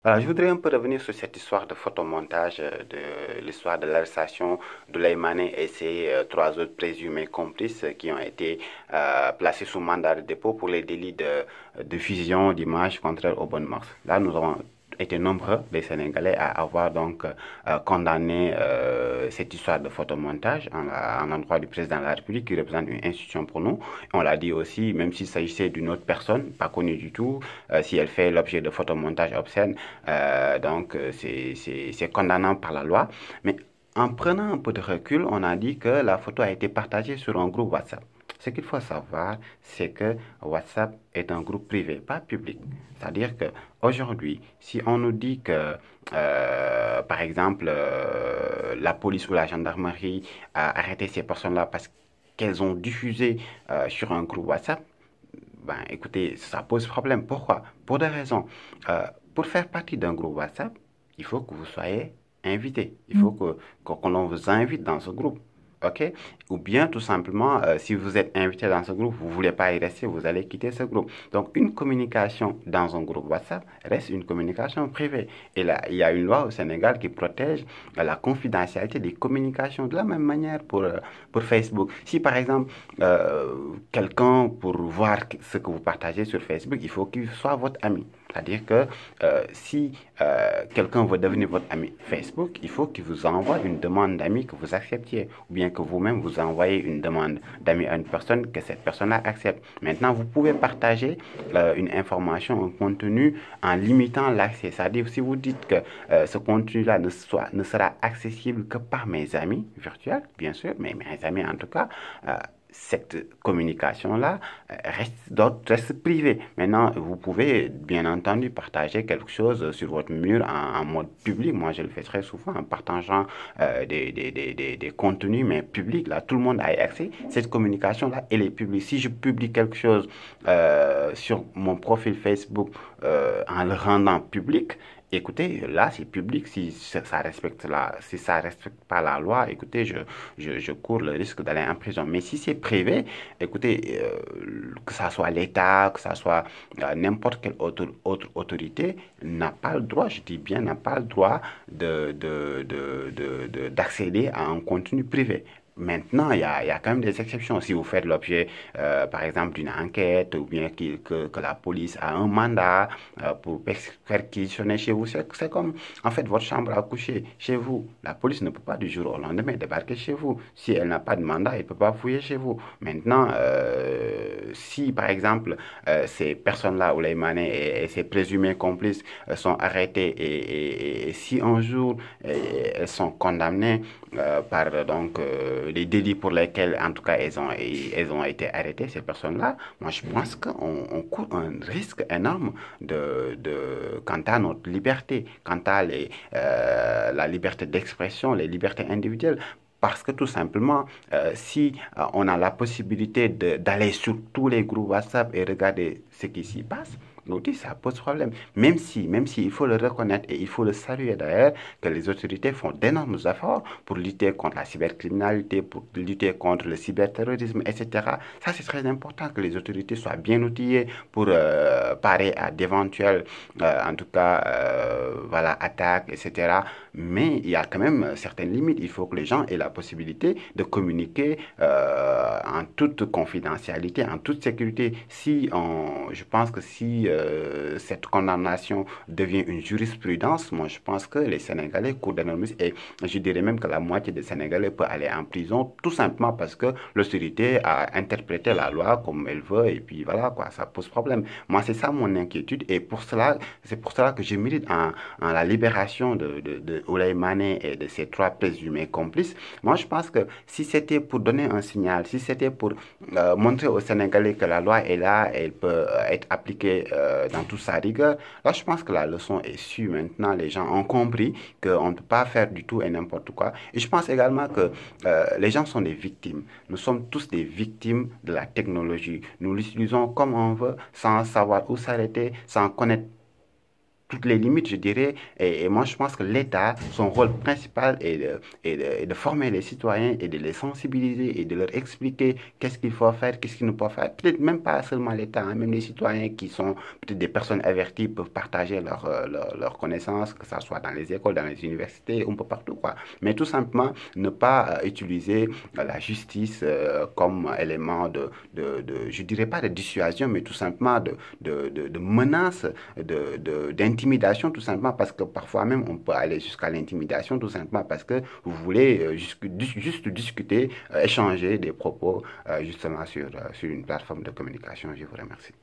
Alors, je voudrais un peu revenir sur cette histoire de photomontage, de l'histoire de l'arrestation d'Oulay et ses trois autres présumés complices qui ont été placés sous mandat de dépôt pour les délits de diffusion d'images contraires aux bonnes mœurs. Là, nous avons été nombreux, les Sénégalais, à avoir donc condamné cette histoire de photomontage en l'endroit du président de la République qui représente une institution pour nous. On l'a dit aussi, même s'il s'agissait d'une autre personne, pas connue du tout, si elle fait l'objet de photomontage obscène, c'est condamnant par la loi. Mais en prenant un peu de recul, on a dit que la photo a été partagée sur un groupe WhatsApp. Ce qu'il faut savoir, c'est que WhatsApp est un groupe privé, pas public. C'est-à-dire qu'aujourd'hui, si on nous dit que, par exemple, la police ou la gendarmerie a arrêté ces personnes-là parce qu'elles ont diffusé sur un groupe WhatsApp, ben, écoutez, ça pose problème. Pourquoi? Pour des raisons. Pour faire partie d'un groupe WhatsApp, il faut que vous soyez invité. Il faut que l'on vous invite dans ce groupe. OK? Ou bien, tout simplement, si vous êtes invité dans ce groupe, vous ne voulez pas y rester, vous allez quitter ce groupe. Donc, une communication dans un groupe WhatsApp reste une communication privée. Et là, il y a une loi au Sénégal qui protège la confidentialité des communications de la même manière pour Facebook. Si, par exemple, quelqu'un, pour voir ce que vous partagez sur Facebook, il faut qu'il soit votre ami. C'est-à-dire que si quelqu'un veut devenir votre ami Facebook, il faut qu'il vous envoie une demande d'amis que vous acceptiez, ou bien que vous-même vous envoyez une demande d'amis à une personne que cette personne-là accepte. Maintenant, vous pouvez partager une information, un contenu en limitant l'accès. C'est-à-dire si vous dites que ce contenu-là ne sera accessible que par mes amis virtuels, bien sûr, mais mes amis en tout cas, cette communication-là reste privée. Maintenant, vous pouvez bien entendu partager quelque chose sur votre mur en mode public. Moi, je le fais très souvent en partageant des contenus, mais publics. Là, tout le monde a accès. Cette communication-là, elle est publique. Si je publie quelque chose sur mon profil Facebook en le rendant public, écoutez, là, c'est public. Si ça respecte pas la loi, écoutez, je cours le risque d'aller en prison. Mais si c'est privé, écoutez, que ça soit l'État, que ça soit n'importe quelle autre autorité, n'a pas le droit, je dis bien, n'a pas le droit d'accéder à un contenu privé. Maintenant, il y a quand même des exceptions. Si vous faites l'objet, par exemple, d'une enquête ou bien que la police a un mandat pour perquisitionner chez vous, c'est comme, en fait, votre chambre à coucher chez vous. La police ne peut pas du jour au lendemain débarquer chez vous. Si elle n'a pas de mandat, elle ne peut pas fouiller chez vous. Maintenant, si, par exemple, ces personnes-là, Oulay Mané et ses présumés complices, sont arrêtés et si un jour elles sont condamnées par les délits pour lesquels, en tout cas, elles ont été arrêtées, ces personnes-là, moi, je pense qu'on court un risque énorme quant à notre liberté, quant à la liberté d'expression, les libertés individuelles. Parce que tout simplement, si on a la possibilité d'aller sur tous les groupes WhatsApp et regarder ce qui s'y passe, nous dit ça pose problème. Même si il faut le reconnaître et il faut le saluer d'ailleurs, que les autorités font d'énormes efforts pour lutter contre la cybercriminalité, pour lutter contre le cyberterrorisme, etc. Ça, c'est très important que les autorités soient bien outillées pour parer à d'éventuelles, en tout cas, voilà, attaques, etc. Mais il y a quand même certaines limites. Il faut que les gens aient la possibilité de communiquer en toute confidentialité, en toute sécurité. Je pense que si cette condamnation devient une jurisprudence, moi je pense que les Sénégalais courent d'énormes et je dirais même que la moitié des Sénégalais peut aller en prison tout simplement parce que l'autorité a interprété la loi comme elle veut et puis voilà quoi, ça pose problème. Moi c'est ça mon inquiétude et c'est pour cela que je milite en la libération de Oulay Mané et de ses trois présumés complices. Moi je pense que si c'était pour donner un signal, si c'était pour montrer aux Sénégalais que la loi est là, elle peut être appliquée dans toute sa rigueur. Là, je pense que la leçon est sûre maintenant. Les gens ont compris qu'on ne peut pas faire du tout et n'importe quoi. Et je pense également que les gens sont des victimes. Nous sommes tous des victimes de la technologie. Nous l'utilisons comme on veut, sans savoir où s'arrêter, sans connaître toutes les limites, je dirais. Et moi, je pense que l'État, son rôle principal est de former les citoyens et de les sensibiliser et de leur expliquer qu'est-ce qu'il faut faire, qu'est-ce qu'il ne faut pas faire. Peut-être même pas seulement l'État, hein, même les citoyens qui sont peut-être des personnes averties peuvent partager leurs connaissances, que ce soit dans les écoles, dans les universités, un peu partout, quoi. Mais tout simplement, ne pas utiliser la justice comme élément je dirais pas de dissuasion, mais tout simplement de menace, d'intimidation, tout simplement parce que parfois même on peut aller jusqu'à l'intimidation, tout simplement parce que vous voulez juste discuter, échanger des propos justement sur une plateforme de communication. Je vous remercie.